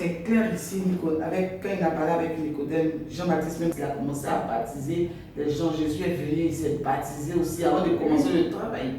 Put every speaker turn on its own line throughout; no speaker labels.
C'est clair ici, quand il a parlé avec Nicodème, Jean-Baptiste même, il a commencé à baptiser les gens. Jésus est venu, il s'est baptisé aussi avant de commencer le travail.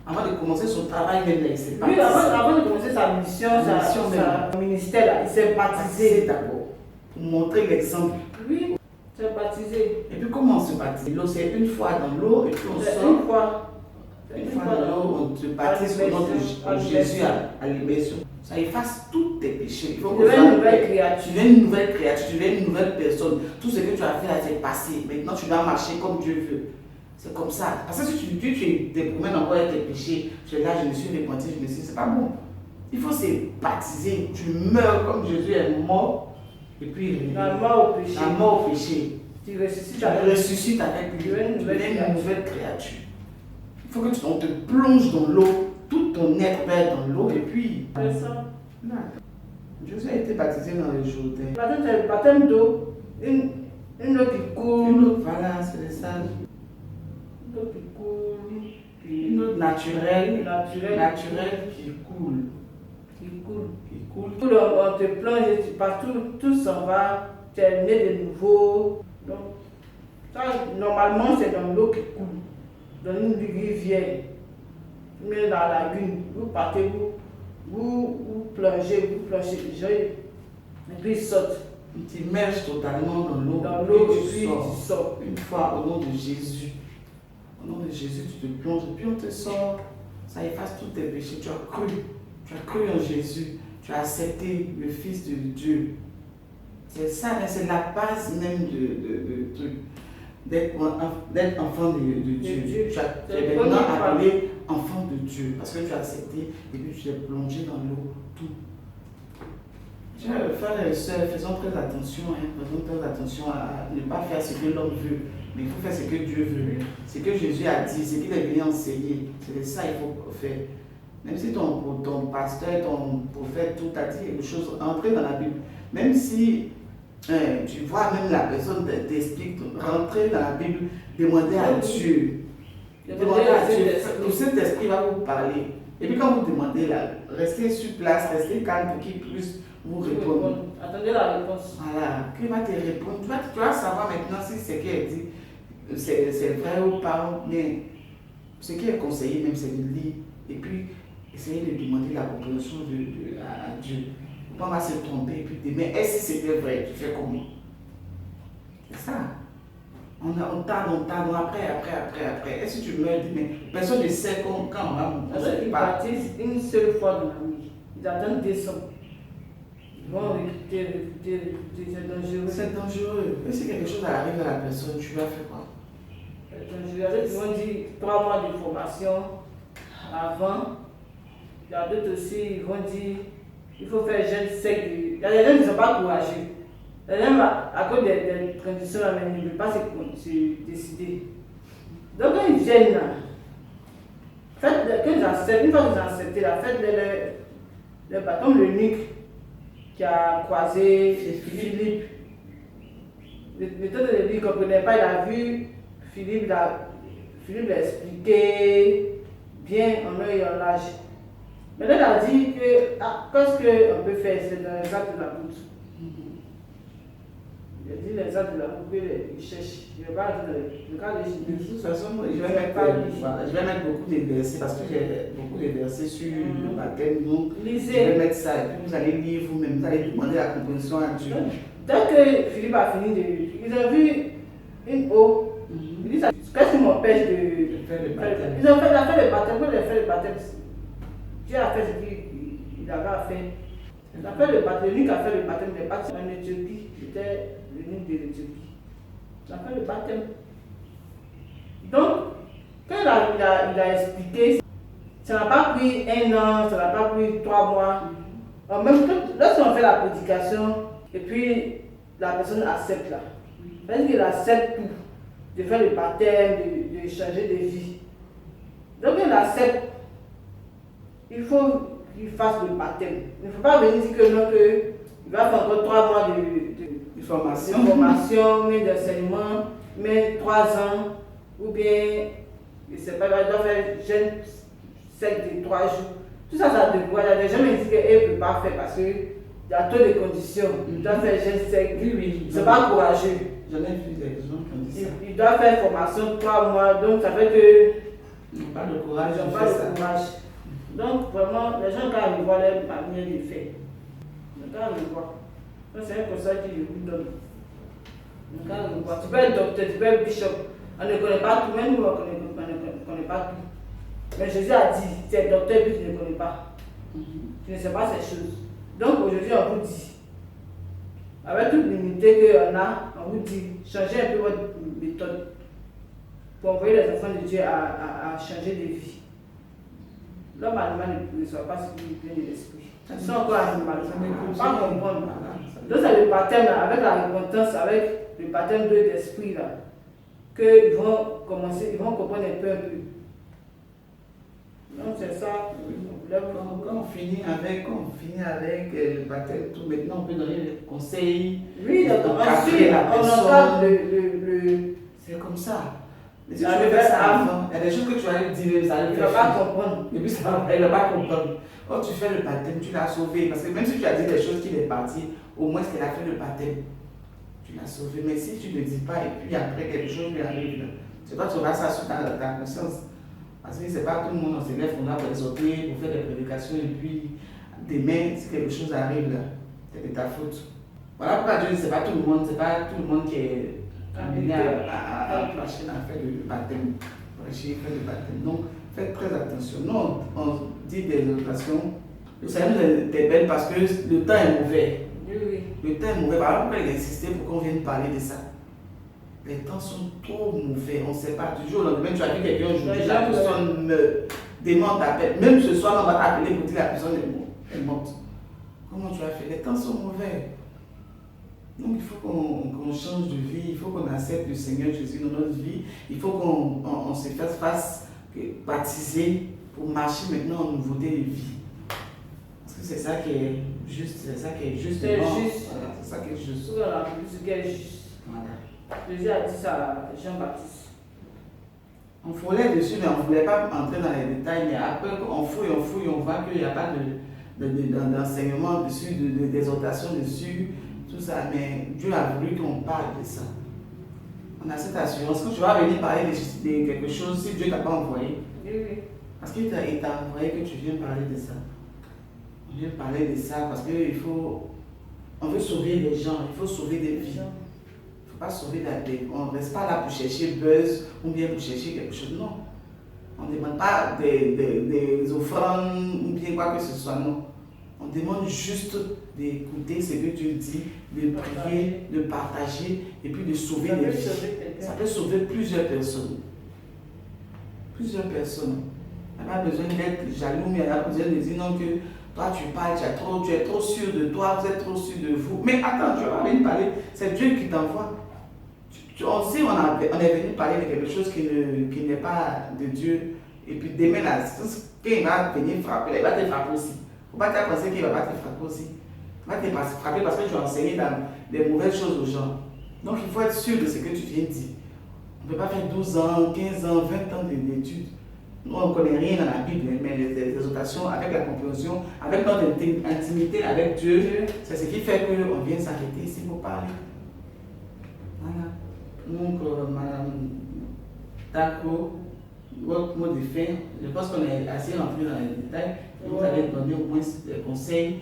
Avant de commencer son travail, même, il s'est baptisé.
Oui, avant de commencer sa mission, son ministère, là, il s'est baptisé
d'abord, pour montrer l'exemple.
Oui, il s'est baptisé.
Et puis comment on se baptise? L'eau, c'est une fois dans l'eau et puis on sort. Une fois dans l'eau, on te baptise au nom de Jésus à l'immersion. Ça efface tous tes péchés. Il faut que tu
deviens une nouvelle créature.
Tu deviens une nouvelle créature, tu deviens une nouvelle personne. Tout ce que tu as fait là, c'est passé. Maintenant, tu dois marcher comme Dieu veut. C'est comme ça. Parce que si tu te promènes encore avec tes péchés, tu es là, je me suis repenti, je me suis dit, c'est pas bon. Il faut se baptiser. Tu meurs comme Jésus est mort. Et puis,
la mort au péché.
La mort au péché.
Tu ressuscites avec
lui. Tu deviens une nouvelle créature. Il faut que on te plonge dans l'eau, tout ton être va dans l'eau et puis.
C'est ça.
Là. Jésus a été baptisé dans le Jourdain.
C'est le baptême d'eau, une eau qui coule.
Voilà, c'est ça.
Une eau qui coule.
Une eau naturelle
qui
coule.
Qui coule. On te plonge et tu pars, tout s'en va, tu es né de nouveau. Donc, ça, normalement, c'est dans l'eau qui coule. Dans une rivière, mais dans la lagune, vous partez, vous plongez, et puis il saute.
Tu t'immerges totalement dans l'eau,
et puis tu sors.
Une fois au nom de Jésus. Au nom de Jésus, tu te plonges et puis on te sort. Ça efface tous tes péchés. Tu as cru en Jésus. Tu as accepté le Fils de Dieu. C'est ça, mais c'est la base même de truc. D'être enfant de Dieu. Tu es maintenant appelé enfant de Dieu parce que tu as accepté et puis tu t'es plongé dans l'eau, tout. Frères et sœurs, faisons très attention, à ne pas faire ce que l'homme veut, mais il faut faire ce que Dieu veut. Ce que Jésus a dit, ce qu'il est venu enseigner, c'est ça qu'il faut faire. Même si ton pasteur, ton prophète, tout a dit quelque chose, entrez dans la Bible. Même si tu vois même la personne t'explique, rentrer dans la Bible, demander à Dieu. Demandez à Dieu. Le Saint-Esprit va vous parler. Et puis quand vous demandez là, restez sur place, restez calme pour qu'il puisse vous répondre.
Attendez la réponse.
Voilà, qu'il va te répondre. Tu vas savoir maintenant si ce qu'elle dit, c'est vrai ou pas. Mais ce qui est conseillé même, c'est de lire. Et puis, essayer de demander la compréhension à Dieu. On va se tromper et puis dire, mais est-ce que c'était vrai? Tu fais comment? C'est ça. On tarde, après. Est-ce que tu meurs? Mais personne ne sait quand on va mourir.
Ils baptisent une seule fois dans la nuit. Ils attendent décembre. Ils vont réputer, c'est dangereux.
C'est dangereux. Et si quelque chose arrive à la personne, tu vas faire quoi?
C'est dangereux. Ils vont dire 3 mois de formation avant. Il y a d'autres aussi, ils vont dire il faut faire jeûne sec. Il y a des gens qui ne sont pas courageux. Les gens, à cause des conditions, ils ne veulent pas se décider. Donc quand ils viennent là, une fois qu'ils ont accepté, faites-le comme l'eunuque qui a croisé Philippe. Le temps de lui ne comprenait pas, il a vu Philippe l'a expliqué bien en heure et en âge. Maintenant, il a dit que qu'est-ce qu'on peut faire, c'est dans les actes de la route. Il a dit les actes de la route, il cherche. Je ne vais pas dans le cas de Jésus.
De toute façon, je vais mettre beaucoup de versets parce que j'ai beaucoup de versets sur le baptême. Donc,
lisez.
Je vais mettre ça et puis vous allez lire vous-même, vous allez demander la compréhension à Dieu.
Dès que Philippe a fini de. Ils ont vu une eau. Ils disent qu'est-ce qui m'empêche de
faire le baptême?
Ils ont fait le baptême. Quand ils ont fait le baptême, Dieu a fait ce qu'il avait à faire. Il a fait le baptême. Lui qui a fait le baptême des baptêmes en Éthiopie, c'était l'unique de l'Éthiopie. Il a fait le baptême. Donc, quand il a expliqué, ça n'a pas pris 1 an, ça n'a pas pris 3 mois. En même temps, lorsqu'on fait la prédication, et puis la personne accepte là. Parce qu'il accepte tout. De faire le baptême, de changer de vie. Donc il accepte. Il faut qu'il fasse le baptême. Il ne faut pas venir dire que non, il va faire encore 3 mois de formation, mais d'enseignement, mais 3 ans, ou bien, je ne sais pas, il doit faire jeûne sec de 3 jours. Tout ça, ça devrait. Il y a des gens qui disent qu'elle ne peut pas faire parce que il y a trop de conditions. Il doit faire geste sec.
Oui.
C'est pas courageux.
J'en ai vu des gens qui ont dit ça.
Il doit faire formation 3 mois, donc ça fait que.
Ils n'ont pas le courage
Ils n'ont
de
pas
faire
le
ça.
courage. Donc vraiment, les gens quand ils voient leur manière de faire, quand ils voient, c'est un conseil que je vous donne. Quand ils voient, tu peux être docteur, tu peux être bishop, on ne connaît pas tout, même nous on ne connaît pas tout. Mais Jésus a dit, tu es docteur puis tu ne connais pas. Tu ne sais pas ces choses. Donc aujourd'hui on vous dit, avec toute l'unité qu'on a, on vous dit, changez un peu votre méthode pour envoyer les enfants de Dieu à changer de vie. L'homme animal ne soit pas celui plein de l'esprit. Ils sont encore animaux, ça ne peut pas comprendre. Donc c'est le baptême, avec la repentance, avec le baptême de l'esprit, qu'ils vont commencer, ils vont comprendre un peu. Donc c'est ça.
Quand on finit avec le baptême, tout, maintenant on peut donner des conseils.
Oui, ensuite on entend le.
C'est comme ça. Mais si
tu
veux faire ça avant, il y a des choses que tu vas lui dire, ça ne
va pas comprendre.
Et puis elle ne va pas comprendre. Quand tu fais le baptême, tu l'as sauvé. Parce que même si tu as dit des choses qu'il est parti, au moins qu'elle a fait le baptême, tu l'as sauvé. Mais si tu ne le dis pas et puis après quelque chose lui arrive, c'est toi qui auras ça sur ta conscience. Parce que c'est pas tout le monde, on se lève, on doit exhorter pour faire des prédications et puis demain, si quelque chose arrive là, c'est de ta faute. Voilà pourquoi Dieu dit c'est pas tout le monde qui est amené à prêcher, à faire le baptême. Prêcher, faire le baptême. Donc faites très attention. Nous on dit des exhortations, le Seigneur nous interpelle parce que le temps est mauvais.
Oui.
Le temps est mauvais. Voilà pourquoi il a insisté pour qu'on vienne parler de ça. Les temps sont trop mauvais, on ne sait pas. Du jour au lendemain, tu as vu quelqu'un aujourd'hui, la personne me demande d'appel. Même ce soir, on va t'appeler pour dire que la personne est morte. Comment tu as fait? Les temps sont mauvais. Donc il faut qu'on change de vie, il faut qu'on accepte le Seigneur Jésus dans notre vie. Il faut qu'on se fasse baptiser pour marcher maintenant en nouveauté de vie. Parce que c'est ça qui est juste. C'est ça qui est juste.
C'est juste.
Voilà, c'est ça qui est juste.
Voilà, ce qui est juste.
Voilà.
Jésus a dit ça à Jean-Baptiste.
On frôlait dessus, mais on ne voulait pas entrer dans les détails. Mais après, on fouille, on voit qu'il n'y a pas d'enseignement dessus, d'exhortation dessus, tout ça. Mais Dieu a voulu qu'on parle de ça. On a cette assurance. Quand tu vas venir parler de quelque chose, si Dieu ne t'a pas envoyé,
Oui.
parce qu'il t'a envoyé que tu viennes parler de ça. On vient parler de ça parce on veut sauver les gens, il faut sauver des vies. Il ne faut pas sauver la vie. On ne reste pas là pour chercher buzz ou bien pour chercher quelque chose. Non. On ne demande pas des offrandes ou bien quoi que ce soit. Non. On demande juste d'écouter ce que Dieu dit, de prier, de partager et puis de sauver des vies. Ça peut sauver plusieurs personnes. Plusieurs personnes. Il n'y a pas besoin d'être jaloux, mais il y a besoin de dire non que toi tu parles, tu es trop sûr de toi, vous êtes trop sûr de vous. Mais attends, tu vas venir parler, c'est Dieu qui t'envoie. On sait, on est venu parler de quelque chose qui n'est pas de Dieu. Et puis demain, là, quand il va venir frapper, il va te frapper aussi. Il ne faut pas te penser qu'il ne va pas te frapper aussi. Il va te frapper parce que tu as enseigné dans des mauvaises choses aux gens. Donc il faut être sûr de ce que tu viens de dire. On ne peut pas faire 12 ans, 15 ans, 20 ans d'études. Nous, on ne connaît rien dans la Bible, mais les exhortations, avec la compréhension, avec notre intimité avec Dieu, c'est ce qui fait qu'on vient s'arrêter ici pour parler. Voilà. Donc, Madame Tako, votre mot de fin, je pense qu'on est assez rentré dans les détails. Vous avez donné au moins des conseils.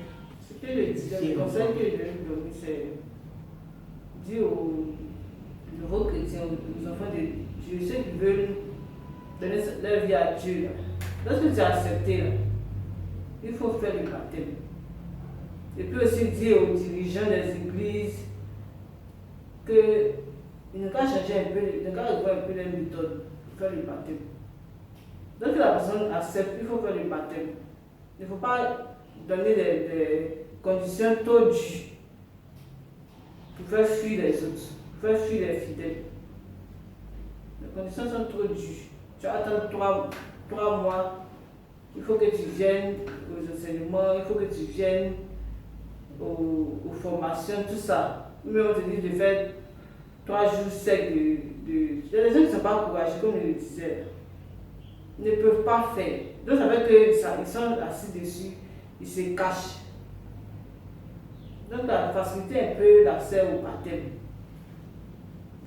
Le conseil que je vais vous donner, c'est dire aux nouveaux chrétiens, aux enfants de Dieu, ceux qui veulent donner leur vie à Dieu. Lorsque tu as accepté, il faut faire le baptême. Et puis aussi dire aux dirigeants des églises qu'ils n'ont qu'à changer un peu, ils n'ont qu'à revoir un peu les méthodes pour faire le baptême. Lorsque la personne accepte, il faut faire le baptême. Il ne faut pas donner des conditions trop dures pour faire fuir les autres, pour faire fuir les fidèles. Les conditions sont trop dures. Tu attends 3 mois, il faut que tu viennes aux enseignements, il faut que tu viennes aux formations, tout ça. Mais on te dit de faire 3 jours secs il y a des gens qui ne sont pas courageux, comme je le disais. Ils ne peuvent pas faire. Donc ça veut dire qu'ils sont assis dessus, ils se cachent. Donc, la facilité un peu l'accès au baptême.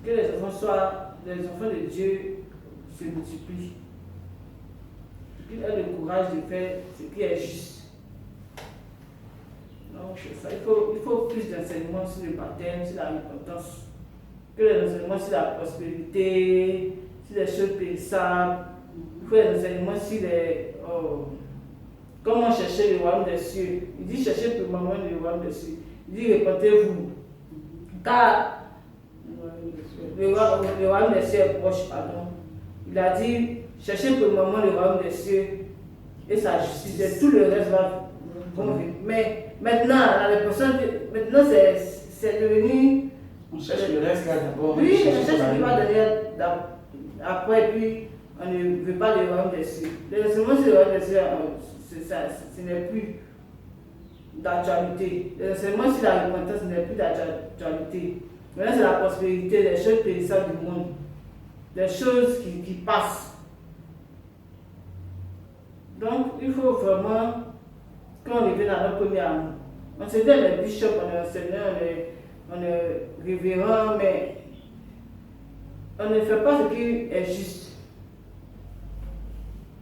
Que les enfants de Dieu se multiplient. Qu'ils aient le courage de faire ce qui est juste. Donc, c'est ça. Il faut plus d'enseignements sur le baptême, sur la repentance, que les enseignements sur la prospérité, sur les choses périssables. Il faut des enseignements sur comment chercher le royaume des cieux. Il dit cherchez premièrement le royaume des cieux. Il dit répentez-vous. Car le royaume des cieux est proche, pardon. Il a dit cherchez premièrement le royaume des cieux et sa justice, et tout le reste va venir. Mais maintenant, maintenant c'est devenu.
On cherche le reste là d'abord.
Oui, on cherche ce qui va donner après, puis on ne veut pas le royaume des cieux. Le enseignement sur le royaume des cieux, ce n'est plus d'actualité. Le enseignement sur la repentance n'est plus d'actualité. Maintenant, c'est la prospérité, les choses périssables du monde, les choses qui passent. Donc, il faut vraiment qu'on revienne à notre premier amour. On se dit les bishops, on est enseignants, on est révérend, mais on ne fait pas ce qui est juste.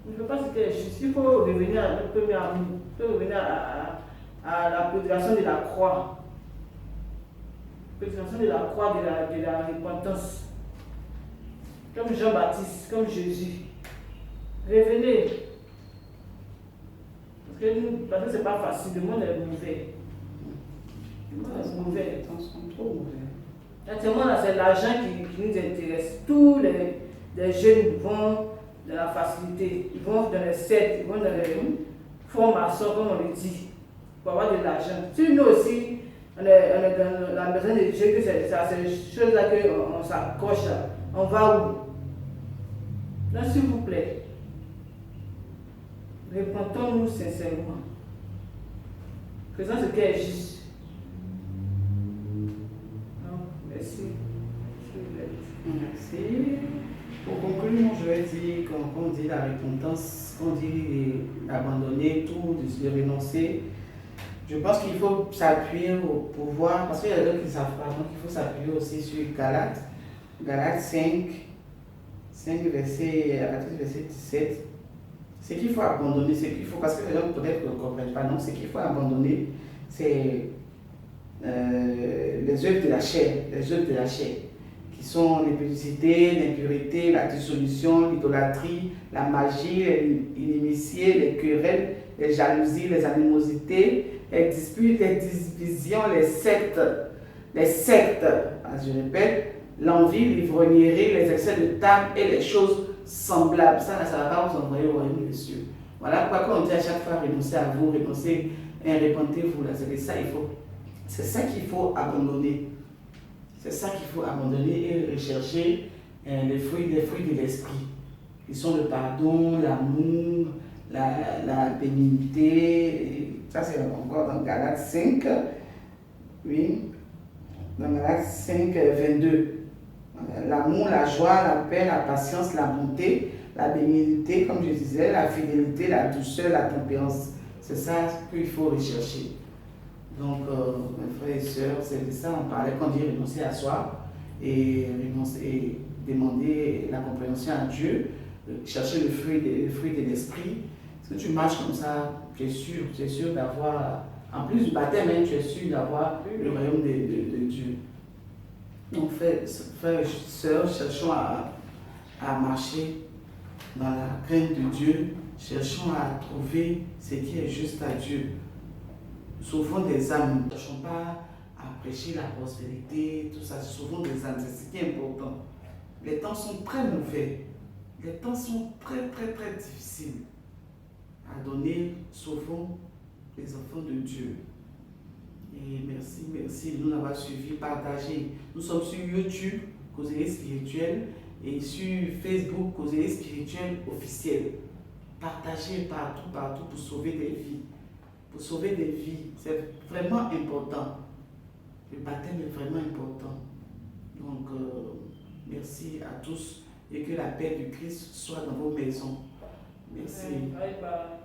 On ne fait pas ce qui est juste. Il faut revenir à notre premier amour. Il faut revenir à la prédication de la croix. Prédication de la croix, de la repentance. Comme Jean-Baptiste, comme Jésus. Revenez. Parce que ce n'est pas facile, le monde est mauvais. Le monde est mauvais.
Les temps sont trop mauvais.
Actuellement, là, c'est l'argent qui nous intéresse. Tous les jeunes vont dans la facilité, ils vont dans les sectes, ils vont dans les formations, comme on le dit, pour avoir de l'argent. Si nous aussi, on est dans la maison de Dieu, que c'est ces choses-là qu'on s'accroche, on va où? Donc, s'il vous plaît, répondons-nous sincèrement. Faisons ce qui est juste. Non, merci.
Merci. Pour conclure, moi, je vais dire, quand on dit la repentance, quand on dit abandonner tout, de renoncer, je pense qu'il faut s'appuyer au pouvoir, parce qu'il y a d'autres qui ne savent pas, donc il faut s'appuyer aussi sur Galates 5 verset, à partir du verset 17. Ce qu'il faut abandonner, parce que les gens peut-être ne comprennent pas, donc ce qu'il faut abandonner, c'est les œuvres de la chair, qui sont l'impudicité, l'impureté, la dissolution, l'idolâtrie, la magie, l'inimitié, les querelles, les jalousies, les animosités, les disputes, les divisions, les sectes, je répète, l'envie, l'ivrognerie, les excès de table et les choses semblables. Ça ne va pas vous envoyer au royaume des cieux. Voilà pourquoi quand on dit à chaque fois renoncez à vous, renoncez et répentez-vous, c'est ça qu'il faut abandonner. C'est ça qu'il faut abandonner et rechercher les fruits de l'esprit, qui sont le pardon, l'amour, la bénignité. Ça, c'est encore dans Galates 5, oui, dans Galates 5, 22. L'amour, la joie, la paix, la patience, la bonté, la bénignité, comme je disais, la fidélité, la douceur, la tempérance. C'est ça qu'il faut rechercher. Donc, mes frères et sœurs, c'est de ça on parlait quand on dit renoncer à soi et demander la compréhension à Dieu, chercher le fruit de l'esprit. Si tu marches comme ça, tu es sûr d'avoir, en plus du baptême, tu es sûr d'avoir le royaume de Dieu. Donc, frères et sœurs, cherchons à marcher dans la crainte de Dieu, cherchons à trouver ce qui est juste à Dieu. Sauvons des âmes, ne cherchons pas à prêcher la prospérité, tout ça, sauvons des âmes, c'est ce qui est important. Les temps sont très mauvais, les temps sont très difficiles à donner, sauvons les enfants de Dieu. Et merci de nous avoir suivis, partagés. Nous sommes sur YouTube, Causerie Spirituelle, et sur Facebook, Causerie Spirituelle officielle. Partagez partout pour sauver des vies. Pour sauver des vies, c'est vraiment important. Le baptême est vraiment important. Donc, merci à tous et que la paix du Christ soit dans vos maisons. Merci.
Bye bye.